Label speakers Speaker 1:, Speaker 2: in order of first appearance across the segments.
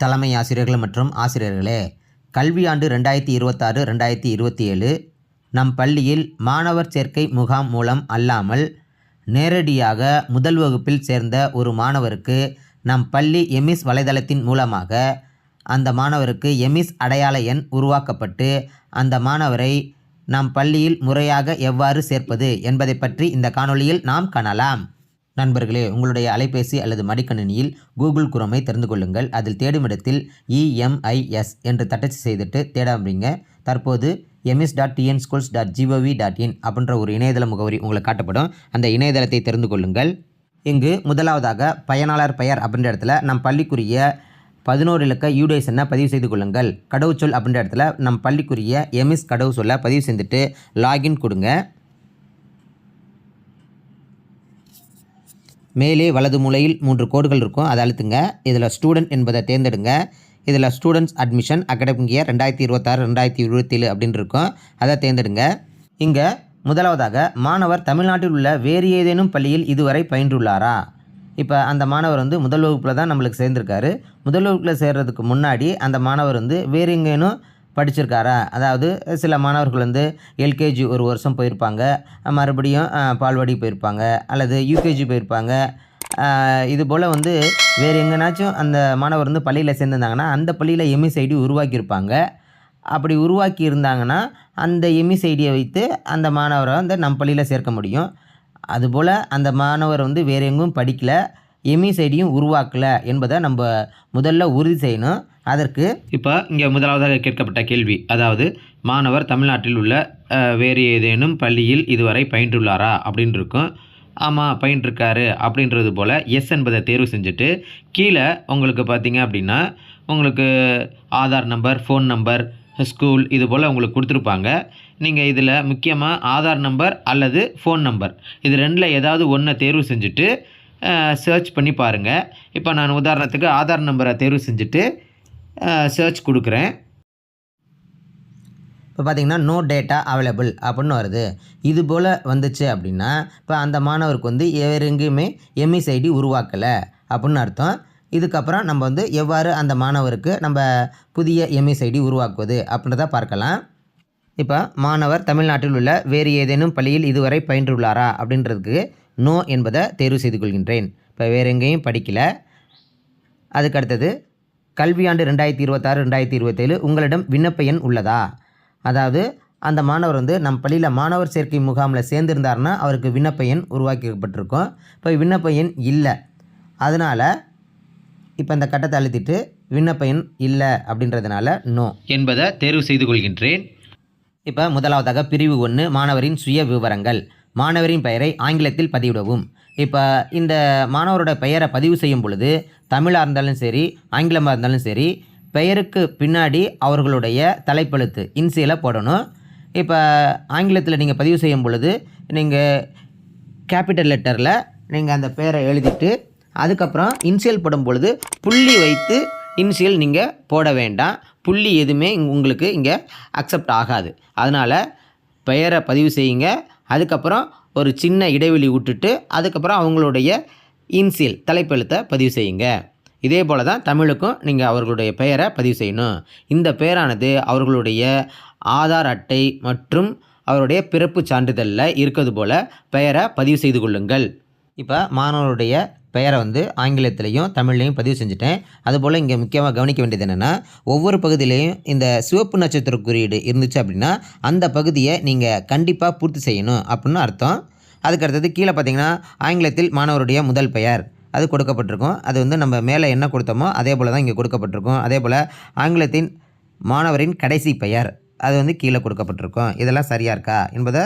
Speaker 1: தலைமை ஆசிரியர்கள் மற்றும் ஆசிரியர்களே, கல்வியாண்டு 2026-2027 நம் பள்ளியில் மாணவர் சேர்க்கை முகாம் மூலம் அல்லாமல் நேரடியாக முதல் வகுப்பில் சேர்ந்த ஒரு மாணவருக்கு நம் பள்ளி எமிஸ் வலைதளத்தின் மூலமாக அந்த மாணவருக்கு எமிஸ் அடையாள எண் உருவாக்கப்பட்டு அந்த மாணவரை நம் பள்ளியில் முறையாக எவ்வாறு சேர்ப்பது என்பதை பற்றி இந்த காணொளியில் நாம் காணலாம். நண்பர்களே, உங்களுடைய அலைபேசி அல்லது மடிக்கணினியில் கூகுள் குரோமை தெரிந்து கொள்ளுங்கள். அதில் தேடும் இடத்தில் EMIS என்று தட்டச்சு செய்துட்டு தேட ஆரம்பிங்க. தற்போது emis.tnschools.gov.in அப்படின்ற ஒரு இணையதள முகவரி உங்களுக்கு காட்டப்படும். அந்த இணையதளத்தை தெரிந்து கொள்ளுங்கள். இங்கு முதலாவதாக பயனாளர் பெயர் அப்படின்ற இடத்துல நம் பள்ளிக்குரிய 11 இலக்க UDIS எண்ணை பதிவு செய்து கொள்ளுங்கள். கடவுச்சொல் அப்படின்ற இடத்துல நம் பள்ளிக்குரிய எமிஸ் கடவு சொல்ல பதிவு செஞ்சுட்டு லாகின் கொடுங்க. மேலே வலது மூலையில் 3 கோடுகள் இருக்கும், அதை அழுத்துங்க. இதில் ஸ்டூடெண்ட் என்பதை தேர்ந்தெடுங்க. இதில் ஸ்டூடெண்ட்ஸ் அட்மிஷன் அகாடமிக் இயர் 2026-2027 அப்படின்னு இருக்கும், அதை தேர்ந்தெடுங்க. இங்கே முதலாவதாக மாணவர் தமிழ்நாட்டில் உள்ள வேறு ஏதேனும் பள்ளியில் இதுவரை பயின்றுள்ளாரா? இப்போ அந்த மாணவர் முதல் வகுப்பில் தான் நம்மளுக்கு சேர்ந்துருக்காரு. முதல் வகுப்பில் சேர்கிறதுக்கு முன்னாடி அந்த மாணவர் வேறு எங்கேனும் படிச்சிருக்காரா? அதாவது சில மாணவர்கள் எல்கேஜி ஒரு வருஷம் போயிருப்பாங்க, மறுபடியும் பால்வாடி போயிருப்பாங்க, அல்லது யூகேஜி போயிருப்பாங்க. இது போல் வேறு எங்கேனாச்சும் அந்த மாணவர் பள்ளியில் சேர்ந்துருந்தாங்கன்னா அந்த பள்ளியில் எம்இஸ் ஐடி உருவாக்கியிருப்பாங்க. அப்படி உருவாக்கி இருந்தாங்கன்னா அந்த எம்இஸ் ஐடியை வைத்து அந்த மாணவரை நம் பள்ளியில் சேர்க்க முடியும். அதுபோல் அந்த மாணவர் வேறு எங்கும் படிக்கலை, எம்இஸ் ஐடியும் உருவாக்கலை என்பதை நம்ம முதல்ல உறுதி செய்யணும். அதற்கு இப்போ இங்கே முதலாவதாக கேட்கப்பட்ட கேள்வி, அதாவது மாணவர் தமிழ்நாட்டில் உள்ள வேறு ஏதேனும் பள்ளியில் இதுவரை பயின்றுள்ளாரா அப்படின்னு இருக்கும். ஆமாம், பயின்றிருக்காரு அப்படின்றது போல் எஸ் என்பதை தேர்வு செஞ்சுட்டு கீழே உங்களுக்கு பார்த்தீங்க அப்படின்னா உங்களுக்கு Aadhaar number, phone number, school இது போல் உங்களுக்கு கொடுத்துருப்பாங்க. நீங்கள் இதில் முக்கியமாக ஆதார் நம்பர் அல்லது ஃபோன் நம்பர் இது ரெண்டில் ஏதாவது ஒன்றை தேர்வு செஞ்சுட்டு சர்ச் பண்ணி பாருங்கள். இப்போ நான் உதாரணத்துக்கு ஆதார் நம்பரை தேர்வு செஞ்சுட்டு சர்ச் கொடுக்குறேன். இப்போ பார்த்திங்கன்னா நோ டேட்டா அவைலபிள் அப்படின்னு வருது. இது போல் வந்துச்சு அப்படின்னா இப்போ அந்த மாணவருக்கு வேறு எங்கேயுமே எம்இஸ் ஐடி உருவாக்கலை அப்படின்னு அர்த்தம். இதுக்கப்புறம் நம்ம எவ்வாறு அந்த மாணவருக்கு நம்ம புதிய எம்இஸ் ஐடி உருவாக்குவது அப்படின்றத பார்க்கலாம். இப்போ மாணவர் தமிழ்நாட்டில் உள்ள வேறு ஏதேனும் பள்ளியில் இதுவரை பயின்றுள்ளாரா அப்படின்றதுக்கு நோ என்பதை தேர்வு செய்து கொள்கின்றேன். இப்போ வேறு எங்கேயும் படிக்கலை. அதுக்கடுத்தது கல்வியாண்டு 2026-2027 உங்களிடம் விண்ணப்ப எண் உள்ளதா? அதாவது அந்த மாணவர் நம் பள்ளியில் மாணவர் சேர்க்கை முகாமில் சேர்ந்துருந்தாருன்னா அவருக்கு விண்ணப்ப எண் உருவாக்கப்பட்டிருக்கும். இப்போ விண்ணப்ப எண் இல்லை, அதனால் இப்போ இந்த கட்டத்தை அழுத்திட்டு விண்ணப்ப எண் இல்லை அப்படின்றதுனால நோ என்பதை தேர்வு செய்து கொள்கின்றேன். இப்போ முதலாவதாக பிரிவு 1 மாணவரின் சுய விவரங்கள். மாணவரின் பெயரை ஆங்கிலத்தில் பதிவிடவும். இப்போ இந்த மாணவரோட பெயரை பதிவு செய்யும் பொழுது தமிழாக இருந்தாலும் சரி, ஆங்கிலமாக இருந்தாலும் சரி, பெயருக்கு பின்னாடி அவர்களுடைய தலைப்பெழுத்து இன்சியலை போடணும். இப்போ ஆங்கிலத்தில் நீங்கள் பதிவு செய்யும் பொழுது நீங்கள் கேபிட்டல் லெட்டரில் நீங்கள் அந்த பெயரை எழுதிட்டு அதுக்கப்புறம் இன்சியல் போடும் பொழுது புள்ளி வைத்து இன்சியல் நீங்கள் போட வேண்டாம். புள்ளி எதுவுமே உங்களுக்கு இங்கே அக்செப்ட் ஆகாது. அதனால் பெயரை பதிவு செய்யுங்க, அதுக்கப்புறம் ஒரு சின்ன இடைவெளி விட்டுட்டு அதுக்கப்புறம் அவங்களுடைய இன்சியல் தலைப்பெழுத்தை பதிவு செய்யுங்க. இதே போல் தான் தமிழுக்கும் நீங்கள் அவர்களுடைய பெயரை பதிவு செய்யணும். இந்த பெயரானது அவர்களுடைய ஆதார் அட்டை மற்றும் அவருடைய பிறப்பு சான்றிதழில் இருக்கிறது போல் பெயரை பதிவு செய்து கொள்ளுங்கள். இப்போ மாணவருடைய பெயரை ஆங்கிலத்திலையும் தமிழ்லையும் பதிவு செஞ்சுட்டேன். அதுபோல் இங்கே முக்கியமாக கவனிக்க வேண்டியது என்னென்னா, ஒவ்வொரு பகுதியிலையும் இந்த சிவப்பு நட்சத்திர குறியீடு இருந்துச்சு அப்படின்னா அந்த பகுதியை நீங்கள் கண்டிப்பாக பூர்த்தி செய்யணும் அப்படின்னு அர்த்தம். அதுக்கடுத்தது கீழே பார்த்திங்கன்னா ஆங்கிலத்தில் மாணவருடைய முதல் பெயர் அது கொடுக்கப்பட்டிருக்கும். அது நம்ம மேலே என்ன கொடுத்தோமோ அதே போல் தான் இங்கே கொடுக்கப்பட்டிருக்கும். அதே போல் ஆங்கிலத்தின் மாணவரின் கடைசி பெயர் அது கீழே கொடுக்கப்பட்டிருக்கும். இதெல்லாம் சரியாக இருக்கா என்பதை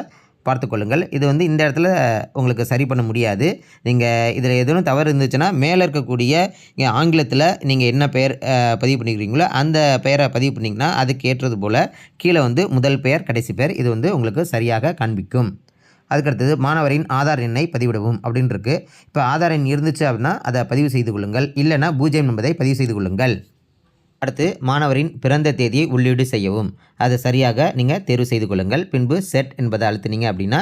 Speaker 1: பார்த்துக்கொள்ளுங்கள். இது இந்த இடத்துல உங்களுக்கு சரி பண்ண முடியாது. நீங்கள் இதில் எதுவும் தவறு இருந்துச்சுன்னா மேலே இருக்கக்கூடிய இங்கே ஆங்கிலத்தில் நீங்கள் என்ன பெயர் பதிவு பண்ணிக்கிறீங்களோ அந்த பெயரை பதிவு பண்ணிங்கன்னா அதுக்கு ஏற்றது போல் கீழே முதல் பெயர் கடைசி பெயர் இது உங்களுக்கு சரியாக காண்பிக்கும். அதுக்கடுத்தது மாணவரின் ஆதார் எண்ணை பதிவிடவும் அப்படின்னு இருக்குது. இப்போ ஆதார் எண் இருந்துச்சு அப்படின்னா அதை பதிவு செய்து கொள்ளுங்கள், இல்லைனா 0 என்பதை பதிவு செய்து கொள்ளுங்கள். அடுத்து மாணவரின் பிறந்த தேதியை உள்ளீடு செய்யவும். அதை சரியாக நீங்கள் தேர்வு செய்து கொள்ளுங்கள். பின்பு செட் என்பதை அழுத்தினீங்க அப்படின்னா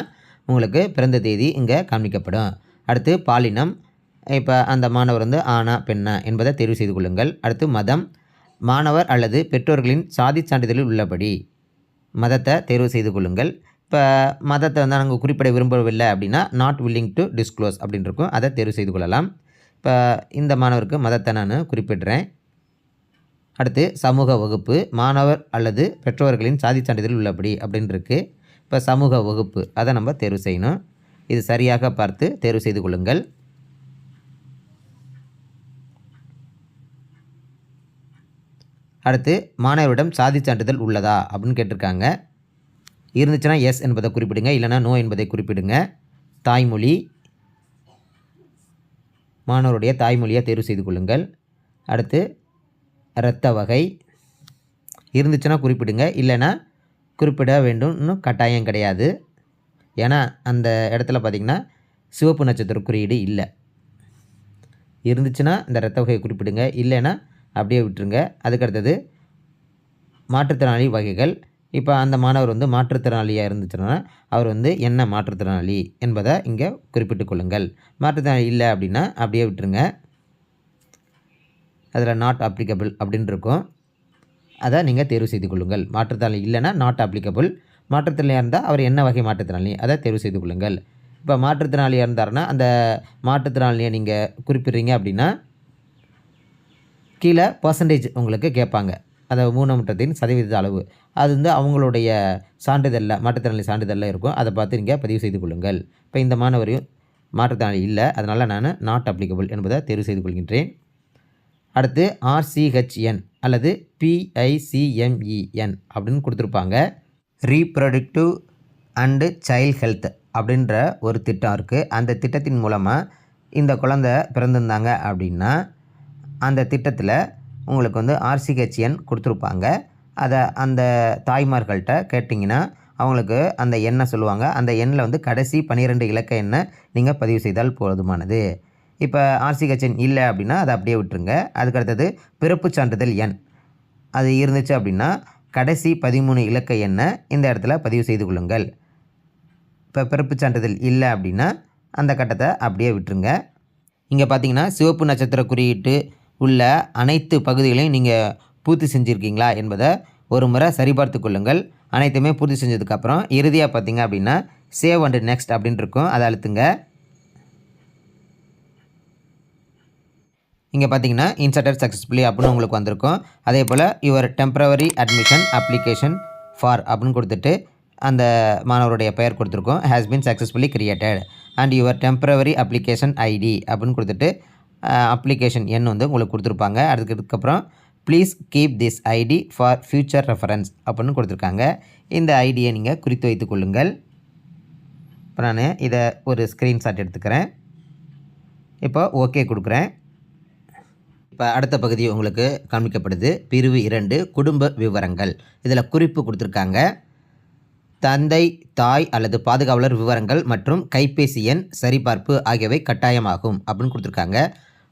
Speaker 1: உங்களுக்கு பிறந்த தேதி இங்கே காண்பிக்கப்படும். அடுத்து பாலினம், இப்போ அந்த மாணவர் ஆணா பெண்ணா என்பதை தேர்வு செய்து கொள்ளுங்கள். அடுத்து மதம், மாணவர் அல்லது பெற்றோர்களின் சாதி சான்றிதழில் உள்ளபடி மதத்தை தேர்வு செய்து கொள்ளுங்கள். இப்போ மதத்தை வந்து நாங்கள் குறிப்பிட விரும்பவில்லை அப்படின்னா நாட் வில்லிங் டு டிஸ்க்ளோஸ் அப்படின்னு இருக்கும், அதை தேர்வு செய்து கொள்ளலாம். இப்போ இந்த மாணவருக்கு மதத்தை நான் குறிப்பிடுறேன். அடுத்து சமூக வகுப்பு, மாணவர் அல்லது பெற்றோர்களின் சாதி சான்றிதழில் உள்ளபடி அப்படின்னு இருக்குது. இப்போ சமூக வகுப்பு அதை நம்ம தேர்வு செய்யணும். இது சரியாக பார்த்து தேர்வு செய்து கொள்ளுங்கள். அடுத்து மாணவரிடம் சாதி சான்றிதழ் உள்ளதா அப்படின்னு கேட்டிருக்காங்க. இருந்துச்சுன்னா எஸ் என்பதை குறிப்பிடுங்க, இல்லைனா நோ என்பதை குறிப்பிடுங்க. தாய்மொழி, மாணவருடைய தாய்மொழியை தேர்வு செய்து கொள்ளுங்கள். அடுத்து இரத்த வகை, இருந்துச்சுன்னா குறிப்பிடுங்க, இல்லைனா குறிப்பிட வேண்டும்னு கட்டாயம் கிடையாது. ஏன்னா அந்த இடத்துல பார்த்திங்கன்னா சிவப்பு நட்சத்திர குறியீடு இல்லை. இருந்துச்சுன்னா இந்த இரத்த வகையை குறிப்பிடுங்க, இல்லைன்னா அப்படியே விட்டுருங்க. அதுக்கடுத்தது மாற்றுத்திறனாளி வகைகள். இப்போ அந்த மாணவர் வந்து மாற்றுத்திறனாளியாக இருந்துச்சுன்னா அவர் வந்து என்ன மாற்றுத்திறனாளி என்பதை இங்கே குறிப்பிட்டு கொள்ளுங்கள். மாற்றுத்திறனாளி இல்லை அப்படின்னா அப்படியே விட்டுருங்க. அதில் நாட் அப்ளிகபிள் அப்படின்னு இருக்கும், அதை நீங்கள் தேர்வு செய்து கொள்ளுங்கள். மாற்றுத்திறனாளி இல்லைன்னா நாட் அப்ளிகபிள், மாற்றுத்திறனாளியாக இருந்தால் அவர் என்ன வகை மாற்றுத்திறனாளி அதை தேர்வு செய்து கொள்ளுங்கள். இப்போ மாற்றுத்திறனாளியாக இருந்தாருன்னா அந்த மாற்றுத்திறனாளியை நீங்கள் குறிப்பிட்றீங்க அப்படின்னா கீழே பர்சன்டேஜ் உங்களுக்கு கேட்பாங்க, அதாவது ஊனமுற்றத்தின் சதவீத அளவு. அது வந்து அவங்களுடைய சான்றிதழில், மாற்றுத்திறனாளி சான்றிதழில் இருக்கும், அதை பார்த்து நீங்கள் பதிவு செய்து கொள்ளுங்கள். இப்போ இந்த மாணவரையும் மாற்றுத்திறனாளி இல்லை, அதனால் நான் நாட் அப்ளிகபிள் என்பதை தேர்வு செய்து கொள்கின்றேன். அடுத்து ஆர்சிஹெச்என் அல்லது பிஐசிஎம்இஎன் அப்படின்னு கொடுத்துருப்பாங்க. ரீப்ரொடக்டிவ் அண்டு சைல்ட் ஹெல்த் அப்படின்ற ஒரு திட்டம் இருக்குது. அந்த திட்டத்தின் மூலமாக இந்த குழந்தை பிறந்திருந்தாங்க அப்படின்னா அந்த திட்டத்தில் உங்களுக்கு வந்து ஆர்சிஹெச்என் கொடுத்துருப்பாங்க. அதை அந்த தாய்மார்கள்ட்ட கேட்டிங்கன்னா அவங்களுக்கு அந்த எண்ணை சொல்லுவாங்க. அந்த எண்ணில் வந்து கடைசி 12 இலக்க எண்ணை நீங்கள் பதிவு செய்தால் போதுமானது. இப்போ ஆர்சிஹெச்என் இல்லை அப்படின்னா அதை அப்படியே விட்டுருங்க. அதுக்கடுத்தது பிறப்பு சான்றிதழ் எண், அது இருந்துச்சு அப்படின்னா கடைசி 13 இலக்க எண்ணை இந்த இடத்துல பதிவு செய்து கொள்ளுங்கள். இப்போ பிறப்பு சான்றிதழ் இல்லை அப்படின்னா அந்த கட்டத்தை அப்படியே விட்டுருங்க. இங்கே பார்த்தீங்கன்னா சிவப்பு நட்சத்திர குறியீட்டு உள்ள அனைத்து பகுதிகளையும் நீங்கள் பூர்த்தி செஞ்சுருக்கீங்களா என்பதை ஒரு முறை சரிபார்த்து கொள்ளுங்கள். அனைத்துமே பூர்த்தி செஞ்சதுக்கப்புறம் இறுதியாக பார்த்தீங்க அப்படின்னா சேவ் அண்ட் நெக்ஸ்ட் அப்படின்னு இருக்கும், அதை அழுத்துங்க. இங்கே பார்த்தீங்கன்னா இன்சர்டட் சக்ஸஸ்ஃபுல்லி அப்படின்னு உங்களுக்கு வந்திருக்கும். அதே போல் your temporary admission application for அப்படின்னு கொடுத்துட்டு அந்த மாணவருடைய பெயர் கொடுத்துருக்கோம், has been successfully created and your temporary application ID அப்படின்னு கொடுத்துட்டு அப்ளிகேஷன் எண் வந்து உங்களுக்கு கொடுத்துருப்பாங்க. அதுக்கப்புறம் please keep this ID for future reference அப்படின்னு கொடுத்துருக்காங்க. இந்த ஐடியை நீங்கள் குறித்து வைத்து கொள்ளுங்கள். இப்போ நான் இதை ஒரு ஸ்க்ரீன்ஷாட் எடுத்துக்கிறேன். இப்போ ஓகே கொடுக்குறேன். இப்போ அடுத்த பகுதி உங்களுக்கு காண்பிக்கப்படுது. பிரிவு 2 குடும்ப விவரங்கள். இதில் குறிப்பு கொடுத்துருக்காங்க. தந்தை, தாய் அல்லது பாதுகாவலர் விவரங்கள் மற்றும் கைபேசி எண் சரிபார்ப்பு ஆகியவை கட்டாயமாகும் அப்படின்னு கொடுத்துருக்காங்க.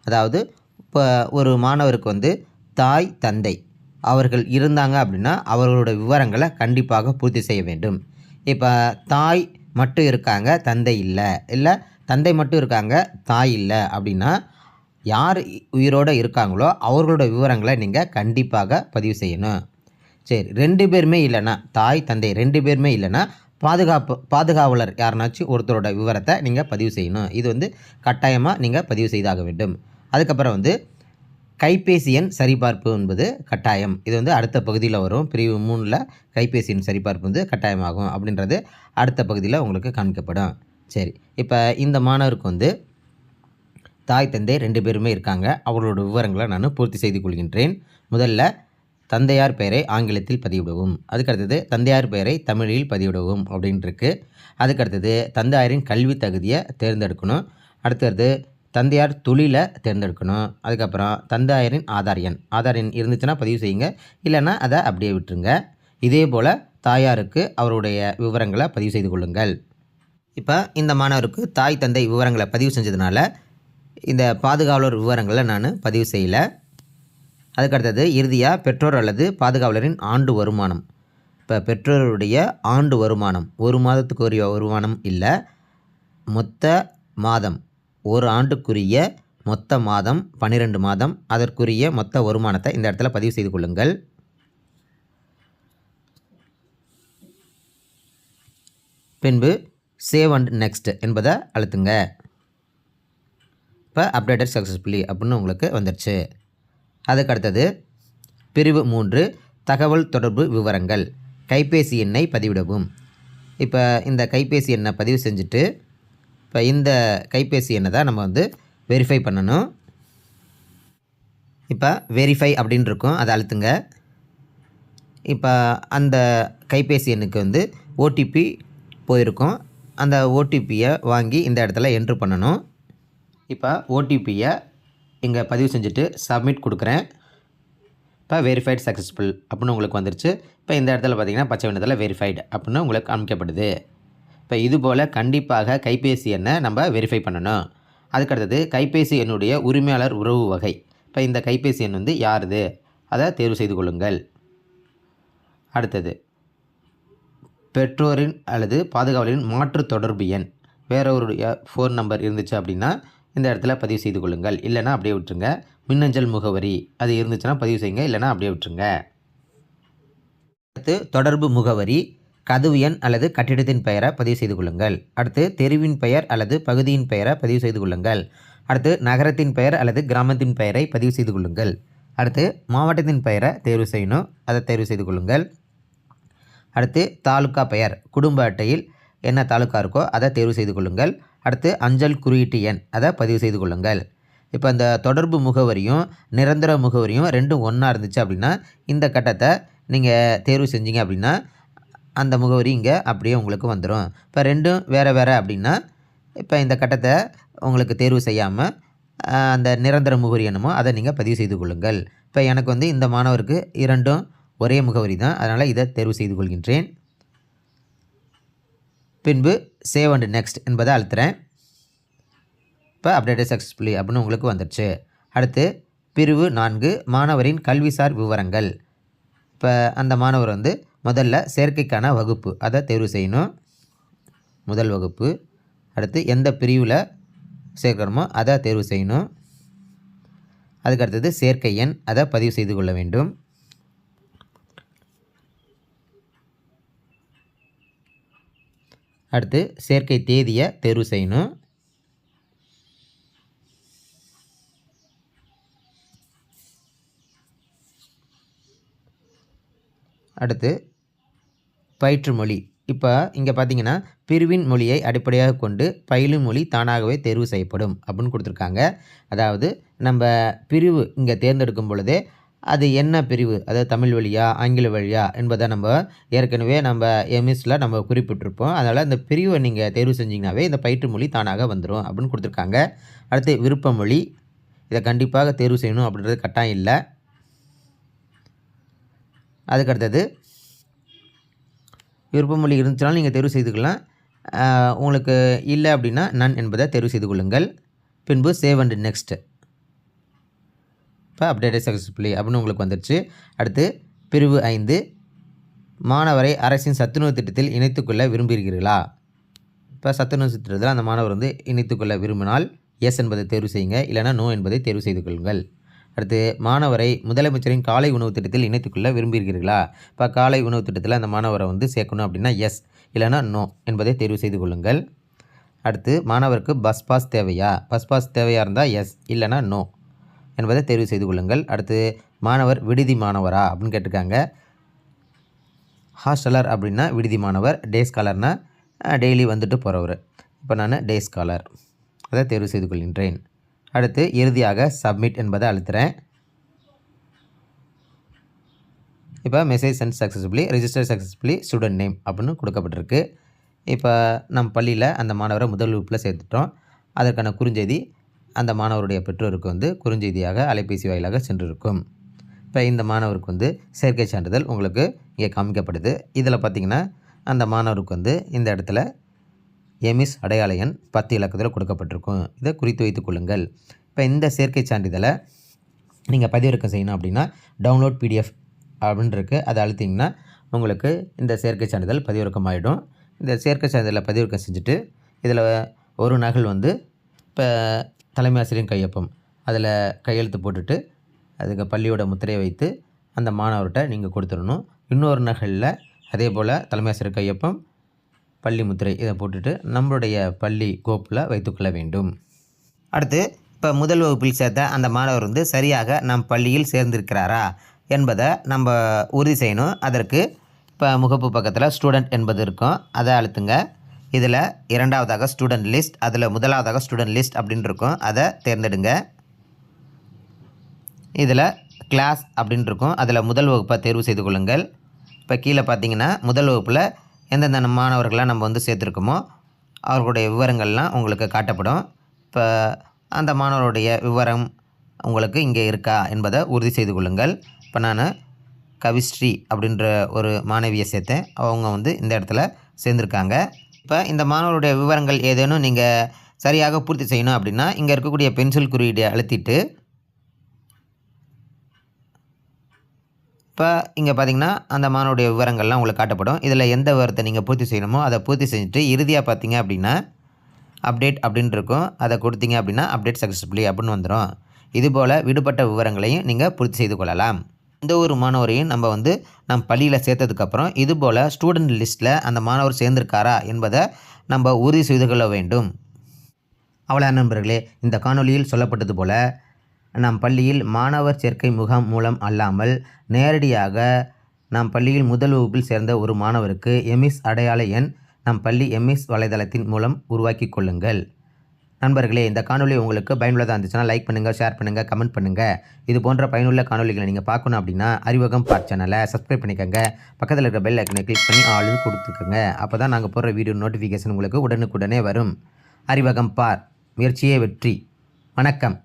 Speaker 1: அதாவது இப்போ ஒரு மாணவருக்கு வந்து தாய், தந்தை அவர்கள் இருந்தாங்க அப்படின்னா அவர்களோட விவரங்களை கண்டிப்பாக பூர்த்தி செய்ய வேண்டும். இப்போ தாய் மட்டும் இருக்காங்க, தந்தை இல்லை, இல்லை தந்தை மட்டும் இருக்காங்க, தாய் இல்லை அப்படின்னா யார் உயிரோடு இருக்காங்களோ அவர்களோட விவரங்களை நீங்கள் கண்டிப்பாக பதிவு செய்யணும். சரி, 2 பேருமே இல்லைன்னா, தாய் தந்தை 2 பேருமே இல்லைன்னா பாதுகாவலர் யாருனாச்சும் ஒருத்தரோட விவரத்தை நீங்கள் பதிவு செய்யணும். இது வந்து கட்டாயமாக நீங்கள் பதிவு செய்தாக வேண்டும். அதுக்கப்புறம் வந்து கைபேசி எண் சரிபார்ப்பு என்பது கட்டாயம். இது வந்து அடுத்த பகுதியில் வரும். பிரிவு 3ல் கைபேசி எண் சரிபார்ப்பு வந்து கட்டாயமாகும் அப்படின்றது அடுத்த பகுதியில் உங்களுக்கு காண்பிக்கப்படும். சரி, இப்போ இந்த மாணவருக்கு வந்து தாய் தந்தை 2 பேருமே இருக்காங்க, அவர்களோட விவரங்களை நான் பூர்த்தி செய்து கொள்கின்றேன். முதல்ல தந்தையார் பெயரை ஆங்கிலத்தில் பதிவிடவும், அதுக்கடுத்தது தந்தையார் பெயரை தமிழில் பதிவிடவும் அப்படின்ட்டுருக்கு. அதுக்கடுத்தது தந்தையாரின் கல்வி தகுதியை தேர்ந்தெடுக்கணும். அடுத்தது தந்தையார் தொழிலை தேர்ந்தெடுக்கணும். அதுக்கப்புறம் தந்தையாரின் ஆதார் எண் இருந்துச்சுன்னா பதிவு செய்யுங்க, இல்லைன்னா அதை அப்படியே விட்டுருங்க. இதே போல் தாயாருக்கு அவருடைய விவரங்களை பதிவு செய்து கொள்ளுங்கள். இப்போ இந்த மாணவருக்கு தாய் தந்தை விவரங்களை பதிவு செஞ்சதுனால இந்த பாதுகாவலர் விவரங்களை நான் பதிவு செய்யலை. அதுக்கடுத்தது இறுதியாக பெற்றோர் அல்லது பாதுகாவலரின் ஆண்டு வருமானம். இப்போ பெற்றோருடைய ஆண்டு வருமானம் ஒரு மாதத்துக்குரிய வருமானம் இல்லை, மொத்த மாதம் ஒரு ஆண்டுக்குரிய மொத்த மாதம் 12 மாதம், அதற்குரிய மொத்த வருமானத்தை இந்த இடத்துல பதிவு செய்து கொள்ளுங்கள். பின்பு சேவ் அண்ட் நெக்ஸ்ட் என்பதை அழுத்துங்க. இப்போ அப்டேட்டட் சக்ஸஸ்ஃபுல்லி அப்படின்னு உங்களுக்கு வந்துடுச்சு. அதுக்கு அடுத்தது பிரிவு 3 தகவல் தொடர்பு விவரங்கள், கைபேசி எண்ணை பதிவிடவும். இப்போ இந்த கைபேசி எண்ணை பதிவு செஞ்சுட்டு இப்போ இந்த கைபேசி எண்ணை தான் நம்ம வந்து வெரிஃபை பண்ணணும். இப்போ வெரிஃபை அப்படின்னு இருக்கும், அதை அழுத்துங்க. இப்போ அந்த கைபேசி எண்ணுக்கு வந்து ஓடிபி போயிருக்கும். அந்த ஓடிபியை வாங்கி இந்த இடத்துல என்ட்ரு பண்ணணும். இப்போ ஓடிபியை இங்கே பதிவு செஞ்சுட்டு சப்மிட் கொடுக்குறேன். இப்போ வெரிஃபைட் சக்ஸஸ்ஃபுல் அப்படின்னு உங்களுக்கு வந்துருச்சு. இப்போ இந்த இடத்துல பார்த்தீங்கன்னா பச்சை வண்ணத்தில் வெரிஃபைடு அப்படின்னு உங்களுக்கு காமிக்கப்படுது. இப்போ இதுபோல் கண்டிப்பாக கைபேசி எண்ணை நம்ம வெரிஃபை பண்ணணும். அதுக்கடுத்தது கைபேசி எண்ணுடைய உரிமையாளர் உறவு வகை. இப்போ இந்த கைபேசி எண் வந்து யாருது அதை தேர்வு செய்து கொள்ளுங்கள். அடுத்தது பெற்றோரின் அல்லது பாதுகாவலரின் மாற்று தொடர்பு எண், வேற ஒரு ஃபோன் நம்பர் இருந்துச்சு அப்படின்னா இந்த இடத்துல பதிவு செய்து கொள்ளுங்கள். இல்லைனா அப்படியே விட்டுருங்க. மின்னஞ்சல் முகவரி அது இருந்துச்சுன்னா பதிவு செய்யுங்க, இல்லைனா அப்படியே விட்டுருங்க. அடுத்து தொடர்பு முகவரி, கதவு எண் அல்லது கட்டிடத்தின் பெயரை பதிவு செய்து கொள்ளுங்கள். அடுத்து தெருவின் பெயர் அல்லது பகுதியின் பெயரை பதிவு செய்து கொள்ளுங்கள். அடுத்து நகரத்தின் பெயர் அல்லது கிராமத்தின் பெயரை பதிவு செய்து கொள்ளுங்கள். அடுத்து மாவட்டத்தின் பெயரை தேர்வு செய்யணும், அதை தேர்வு செய்து கொள்ளுங்கள். அடுத்து தாலுக்கா பெயர், குடும்ப அட்டையில் என்ன தாலுக்கா இருக்கோ அதை தேர்வு செய்து கொள்ளுங்கள். அடுத்து அஞ்சல் குறியீட்டு எண் அதை பதிவு செய்து கொள்ளுங்கள். இப்போ இந்த தொடர்பு முகவரியும் நிரந்தர முகவரியும் ரெண்டும் ஒன்றா இருந்துச்சு அப்படின்னா இந்த கட்டத்தை நீங்கள் தேர்வு செஞ்சீங்க அப்படின்னா அந்த முகவரி இங்கே அப்படியே உங்களுக்கு வந்துடும். இப்போ ரெண்டும் வேறு வேறு அப்படின்னா இப்போ இந்த கட்டத்தை உங்களுக்கு தேர்வு செய்யாமல் அந்த நிரந்தர முகவரி என்னமோ அதை நீங்கள் பதிவு செய்து கொள்ளுங்கள். இப்போ எனக்கு வந்து இந்த மாணவருக்கு இரண்டும் ஒரே முகவரி தான், அதனால் இதை தேர்வு செய்து கொள்கின்றேன். பின்பு சேவ் அண்ட் நெக்ஸ்ட் என்பதை அழுத்துறேன். இப்போ அப்டேட்டட் சக்ஸஸ்ஃபுல்லி அப்படின்னு உங்களுக்கு வந்துடுச்சு. அடுத்து பிரிவு 4 மாணவரின் கல்விசார் விவரங்கள். இப்போ அந்த மாணவர் வந்து முதல்ல சேர்க்கைக்கான வகுப்பு அதை தேர்வு செய்யணும், முதல் வகுப்பு. அடுத்து எந்த பிரிவில் சேர்க்கணுமோ அதை தேர்வு செய்யணும். அதுக்கடுத்தது சேர்க்கை எண் அதை பதிவு செய்து கொள்ள வேண்டும். அடுத்து சேர்க்கை தேதியை தேர்வு செய்யணும். அடுத்து பயிற்று மொழி. இப்போ இங்கே பார்த்தீங்கன்னா பிரிவின் மொழியை அடிப்படையாக கொண்டு பயிலும் மொழி தானாகவே தேர்வு செய்யப்படும் அப்படின்னு கொடுத்துருக்காங்க. அதாவது நம்ம பிரிவு இங்கே தேர்ந்தெடுக்கும் பொழுதே அது என்ன பிரிவு, அதாவது தமிழ் வழியா ஆங்கில வழியா என்பதை நம்ம ஏற்கனவே நம்ம எம்எஸில் நம்ம குறிப்பிட்டிருப்போம். அதனால் இந்த பிரிவை நீங்கள் தேர்வு செஞ்சிங்கனாவே இந்த பயிற்று மொழி தானாக வந்துடும் அப்படின்னு கொடுத்துருக்காங்க. அடுத்து விருப்ப மொழி, இதை கண்டிப்பாக தேர்வு செய்யணும் அப்படின்றது கட்டாயம் இல்லை. அதுக்கடுத்தது விருப்பமொழி இருந்துச்சுனாலும் நீங்கள் தேர்வு செய்துக்கலாம், உங்களுக்கு இல்லை அப்படின்னா நன் என்பதை தேர்வு செய்து கொள்ளுங்கள். பின்பு சேவ் அண்ட் நெக்ஸ்ட். இப்போ அப்டேட்டட் சக்ஸஸ்ஃபுல்லி அப்படின்னு உங்களுக்கு வந்துடுச்சு. அடுத்து பிரிவு 5 மாணவரை அரசின் சத்துணவு திட்டத்தில் இணைத்துக்கொள்ள விரும்புகிறீர்களா. இப்போ சத்துணவு திட்டத்தில் அந்த மாணவர் வந்து இணைத்துக்கொள்ள விரும்பினால் எஸ் என்பதை தேர்வு செய்யுங்க, இல்லைனா நோ என்பதை தேர்வு செய்து கொள்ளுங்கள். அடுத்து மாணவரை முதலமைச்சரின் காலை உணவு திட்டத்தில் இணைத்துக்கொள்ள விரும்புகிறீர்களா. இப்போ காலை உணவு திட்டத்தில் அந்த மாணவரை வந்து சேர்க்கணும் அப்படின்னா எஸ், இல்லைனா நோ என்பதை தேர்வு செய்து கொள்ளுங்கள். அடுத்து மாணவருக்கு பஸ் பாஸ் தேவையா. பஸ் பாஸ் தேவையாக இருந்தால் எஸ், இல்லைனா நோ என்பதை தேர்வு செய்து கொள்ளுங்கள். அடுத்து மாணவர் விடுதி மாணவரா அப்படின்னு கேட்டிருக்காங்க. ஹாஸ்டலர் அப்படின்னா விடுதி மாணவர், டே ஸ்காலர்னால் டெய்லி வந்துட்டு போகிறவர். இப்போ நான் டே ஸ்காலர் அதை தேர்வு செய்து கொள்கின்றேன். அடுத்து இறுதியாக சப்மிட் என்பதை அழுத்துறேன். இப்போ message sent successfully, register successfully, student name அப்படின்னு கொடுக்கப்பட்டிருக்கு. இப்போ நம்ம பள்ளியில் அந்த மாணவரை முதல் வகுப்பில் சேர்த்துட்டோம். அதற்கான குறுஞ்செய்தி அந்த மாணவருடைய பெற்றோருக்கு வந்து குறுஞ்செய்தியாக அலைபேசி வாயிலாக சென்றிருக்கும். இப்போ இந்த மாணவருக்கு வந்து சேர்க்கை சான்றிதழ் உங்களுக்கு இங்கே காமிக்கப்படுது. இதில் பார்த்திங்கன்னா அந்த மாணவருக்கு வந்து இந்த இடத்துல எமிஸ் அடையாள எண் 10 இலக்கத்தில் கொடுக்கப்பட்டிருக்கும். இதை குறித்து வைத்துக் கொள்ளுங்கள். இப்போ இந்த சேர்க்கை சான்றிதழை நீங்கள் பதிவிறக்கம் செய்யணும் அப்படின்னா டவுன்லோட் பிடிஎஃப் அப்படின்னு இருக்குது, அதை அழுத்திங்கன்னா உங்களுக்கு இந்த சேர்க்கை சான்றிதழ் பதிவிறக்கம் ஆகிடும். இந்த சேர்க்கை சான்றிதழை பதிவிறக்கம் செஞ்சுட்டு இதில் ஒரு நகல் வந்து இப்போ தலைமை ஆசிரியரின் கையொப்பம் அதில் கையெழுத்து போட்டுட்டு அதுக்கு பள்ளியோட முத்திரையை வைத்து அந்த மாணவர்கிட்ட நீங்கள் கொடுத்துடணும். இன்னொரு நகலில் அதே போல் தலைமை ஆசிரியர் கையொப்பம் பள்ளி முத்திரை இதை போட்டுட்டு நம்மளுடைய பள்ளி கோப்பில் வைத்துக்கொள்ள வேண்டும். அடுத்து இப்போ முதல் வகுப்பில் சேர்த்த அந்த மாணவர் வந்து சரியாக நம் பள்ளியில் சேர்ந்திருக்கிறாரா என்பதை நம்ம உறுதி செய்யணும். அதற்கு இப்போ முகப்பு பக்கத்தில் ஸ்டூடெண்ட் என்பது இருக்கும், அதை அழுத்துங்க. இதில் இரண்டாவதாக ஸ்டூடெண்ட் லிஸ்ட், அதில் முதலாவதாக ஸ்டூடெண்ட் லிஸ்ட் அப்படின்னு இருக்கும், அதை தேர்ந்தெடுங்க. இதில் கிளாஸ் அப்படின்னு இருக்கும், அதில் முதல் வகுப்பை தேர்வு செய்து கொள்ளுங்கள். இப்போ கீழே பார்த்தீங்கன்னா முதல் வகுப்பில் எந்தெந்த மாணவர்களாக நம்ம வந்து சேர்த்துருக்கோமோ அவர்களுடைய விவரங்கள்லாம் உங்களுக்கு காட்டப்படும். இப்போ அந்த மாணவருடைய விவரம் உங்களுக்கு இங்கே இருக்கா என்பதை உறுதி செய்து கொள்ளுங்கள். இப்போ நான் கவிஸ்ரீ அப்படின்ற ஒரு மாணவியை சேர்த்தேன், அவங்க வந்து இந்த இடத்துல சேர்ந்துருக்காங்க. இப்போ இந்த மாணவருடைய விவரங்கள் ஏதேனும் நீங்கள் சரியாக பூர்த்தி செய்யணும் அப்படின்னா இங்கே இருக்கக்கூடிய பென்சில் குறியீடை அழுத்திட்டு இப்போ இங்கே பார்த்தீங்கன்னா அந்த மாணவருடைய விவரங்கள்லாம் உங்களுக்கு காட்டப்படும். இதில் எந்த விவரத்தை நீங்கள் பூர்த்தி செய்யணுமோ அதை பூர்த்தி செஞ்சுட்டு இறுதியாக பார்த்தீங்க அப்படின்னா அப்டேட் அப்படின்னு இருக்கும், அதை கொடுத்தீங்க அப்படின்னா அப்டேட் சக்ஸஸ்ஃபுல்லி அப்படின்னு வந்துடும். இதுபோல் விடுபட்ட விவரங்களையும் நீங்கள் பூர்த்தி செய்து கொள்ளலாம். இந்த ஒரு மாணவரையும் நம்ம வந்து நம் பள்ளியில் சேர்த்ததுக்கப்புறம் இதுபோல் ஸ்டூடெண்ட் லிஸ்ட்டில் அந்த மாணவர் சேர்ந்திருக்காரா என்பதை நம்ம உறுதி செய்து கொள்ள வேண்டும். அவ்வளோ நண்பர்களே, இந்த காணொலியில் சொல்லப்பட்டது போல் நம் பள்ளியில் மாணவர் சேர்க்கை முகாம் மூலம் அல்லாமல் நேரடியாக நம் பள்ளியில் முதல் வகுப்பில் சேர்ந்த ஒரு மாணவருக்கு எம்இஸ் அடையாள எண் நம் பள்ளி எம்இஸ் வலைதளத்தின் மூலம் உருவாக்கி கொள்ளுங்கள். நண்பர்களே, இந்த காணொலி உங்களுக்கு பயனுள்ளதாக இருந்துச்சுன்னா லைக் பண்ணுங்கள், ஷேர் பண்ணுங்கள், கமெண்ட் பண்ணுங்கள். இது போன்ற பயனுள்ள காணொலிகளை நீங்கள் பார்க்கணும் அப்படின்னா அறிவகம் பார்ட் சேனலை சப்ஸ்கிரைப் பண்ணிக்கோங்க. பக்கத்தில் இருக்கிற பெல் ஐக்கனை கிளிக் பண்ணி ஆளுன்னு கொடுத்துக்கோங்க. அப்போ தான் நாங்கள் போடுற வீடியோ நோட்டிஃபிகேஷன் உங்களுக்கு உடனுக்குடனே வரும். அறிவகம் பார், முயற்சியே வெற்றி. வணக்கம்.